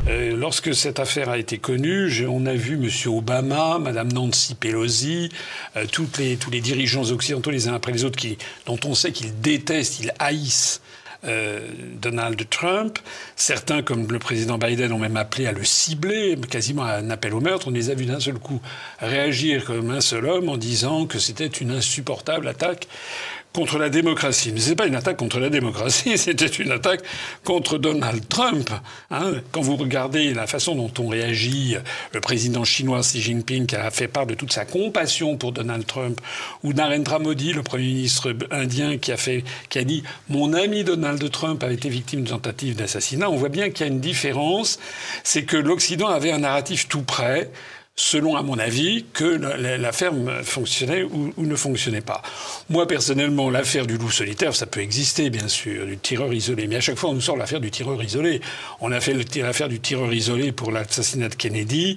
Lorsque cette affaire a été connue, on a vu M. Obama, Mme Nancy Pelosi, tous les dirigeants occidentaux les uns après les autres dont on sait qu'ils détestent, ils haïssent Donald Trump. Certains, comme le président Biden, ont même appelé à le cibler, quasiment un appel au meurtre. On les a vus d'un seul coup réagir comme un seul homme en disant que c'était une insupportable attaque contre la démocratie. Mais c'est pas une attaque contre la démocratie, c'était une attaque contre Donald Trump. Quand vous regardez la façon dont on réagit, le président chinois Xi Jinping qui a fait part de toute sa compassion pour Donald Trump, ou Narendra Modi, le premier ministre indien qui a dit « Mon ami Donald Trump a été victime d'une tentative d'assassinat », on voit bien qu'il y a une différence. C'est que l'Occident avait un narratif tout prêt, selon, à mon avis, que l'affaire fonctionnait ou ne fonctionnait pas. Moi, personnellement, l'affaire du loup solitaire, ça peut exister, bien sûr, du tireur isolé. Mais à chaque fois, on nous sort l'affaire du tireur isolé. On a fait l'affaire du tireur isolé pour l'assassinat de Kennedy,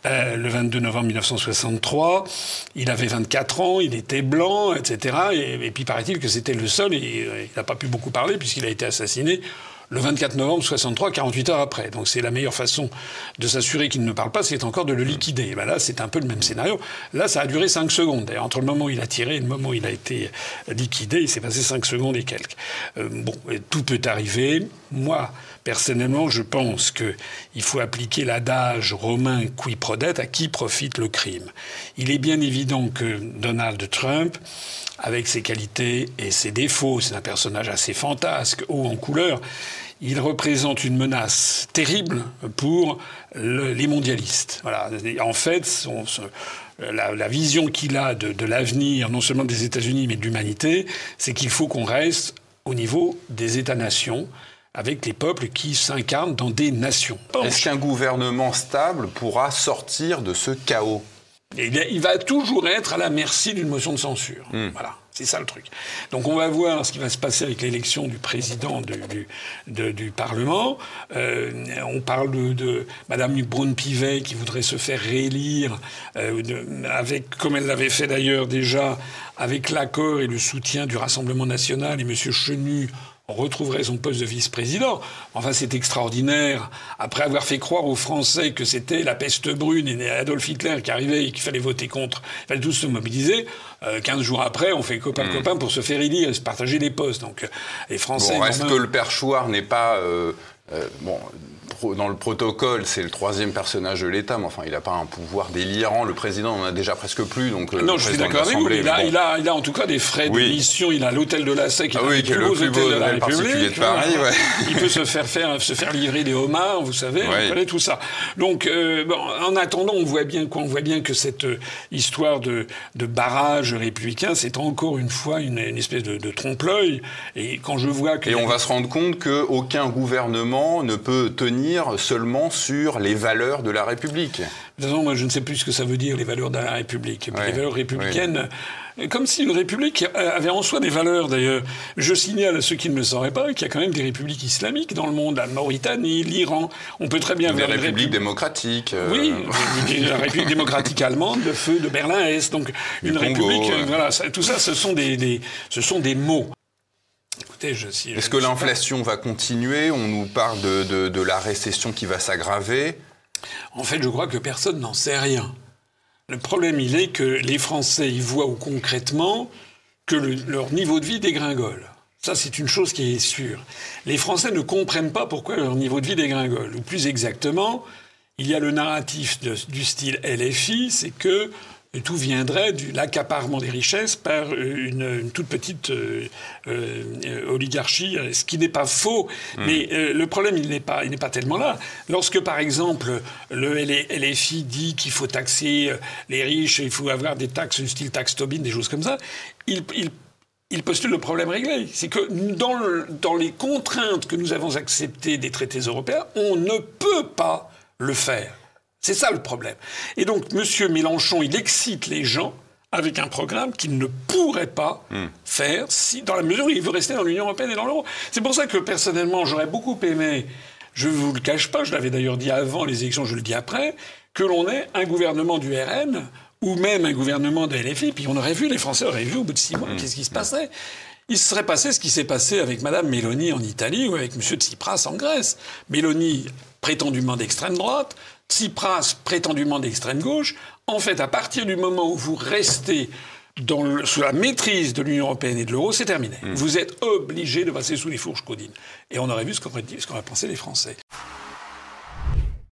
le 22 novembre 1963. Il avait 24 ans, il était blanc, etc. Et puis, paraît-il que c'était le seul, et il n'a pas pu beaucoup parler puisqu'il a été assassiné le 24 novembre 63, 48 heures après. Donc c'est la meilleure façon de s'assurer qu'il ne parle pas, c'est encore de le liquider. Et ben là, c'est un peu le même scénario. Là, ça a duré 5 secondes. D'ailleurs, entre le moment où il a tiré et le moment où il a été liquidé, il s'est passé 5 secondes et quelques. Tout peut arriver. Moi, personnellement, je pense qu'il faut appliquer l'adage romain qui prodesse, à qui profite le crime. Il est bien évident que Donald Trump, avec ses qualités et ses défauts, c'est un personnage assez fantasque, haut en couleur, il représente une menace terrible pour les mondialistes. Voilà. En fait, la vision qu'il a de l'avenir, non seulement des États-Unis, mais de l'humanité, c'est qu'il faut qu'on reste au niveau des États-nations, avec les peuples qui s'incarnent dans des nations. Est-ce qu'un gouvernement stable pourra sortir de ce chaos ? Il va toujours être à la merci d'une motion de censure. Voilà. C'est ça le truc. Donc on va voir ce qui va se passer avec l'élection du président du Parlement. On parle de Madame Braun-Pivet qui voudrait se faire réélire, comme elle l'avait fait d'ailleurs déjà, avec l'accord et le soutien du Rassemblement national, et Monsieur Chenu retrouverait son poste de vice-président. Enfin, c'est extraordinaire. Après avoir fait croire aux Français que c'était la peste brune et Adolf Hitler qui arrivait et qu'il fallait voter contre, il fallait tous se mobiliser. 15 jours après, on fait copain pour se faire élire et se partager les postes. Donc, les Français... Bon, est-ce que le père Chouard n'est pas... dans le protocole, c'est le troisième personnage de l'État, mais enfin, il n'a pas un pouvoir délirant. Le président en a déjà presque plus, donc... Non, je suis d'accord avec vous. Il a en tout cas des frais de mission. Il a l'hôtel de la SEC, qui est le plus beau hôtel particulier de Paris. Ouais. Il peut se faire livrer des homards, vous savez, on connaît tout ça. Donc, en attendant, on voit bien que cette histoire de barrage républicain, c'est encore une fois une espèce de trompe-l'œil. Et quand je vois que... Et on va se rendre compte qu'aucun gouvernement ne peut tenir seulement sur les valeurs de la République. De toute façon, moi, je ne sais plus ce que ça veut dire, les valeurs de la République. Les valeurs républicaines, comme si une république avait en soi des valeurs, d'ailleurs. Je signale à ceux qui ne le sauraient pas qu'il y a quand même des républiques islamiques dans le monde, la Mauritanie, l'Iran. On peut très bien... Des républiques démocratiques. Oui, la République démocratique allemande, le feu de Berlin-Est. Donc, une république... Voilà, tout ça, ce sont des mots. Écoutez, est-ce que l'inflation va continuer ? On nous parle de la récession qui va s'aggraver. En fait, je crois que personne n'en sait rien. Le problème, il est que les Français y voient concrètement que leur niveau de vie dégringole. Ça, c'est une chose qui est sûre. Les Français ne comprennent pas pourquoi leur niveau de vie dégringole. Ou plus exactement, il y a le narratif du style LFI, c'est que tout viendrait de l'accaparement des richesses par une toute petite oligarchie, ce qui n'est pas faux. Mais le problème, il n'est pas tellement là. Lorsque, par exemple, le LFI dit qu'il faut taxer les riches, il faut avoir des taxes du style taxe Tobin, des choses comme ça, il postule le problème réglé. C'est que dans les contraintes que nous avons acceptées des traités européens, on ne peut pas le faire. C'est ça le problème. Et donc, M. Mélenchon, il excite les gens avec un programme qu'il ne pourrait pas faire dans la mesure où il veut rester dans l'Union européenne et dans l'euro. C'est pour ça que, personnellement, j'aurais beaucoup aimé, je ne vous le cache pas, je l'avais d'ailleurs dit avant les élections, je le dis après, que l'on ait un gouvernement du RN ou même un gouvernement de LFI, puis on aurait vu, les Français auraient vu au bout de 6 mois qu'est-ce qui se passait. il se serait passé ce qui s'est passé avec Madame Meloni en Italie ou avec Monsieur Tsipras en Grèce. Meloni, prétendument d'extrême droite, Tsipras, prétendument d'extrême gauche. En fait, à partir du moment où vous restez sous la maîtrise de l'Union européenne et de l'euro, c'est terminé. Vous êtes obligé de passer sous les fourches caudines. Et on aurait vu ce qu'auraient pensé les Français.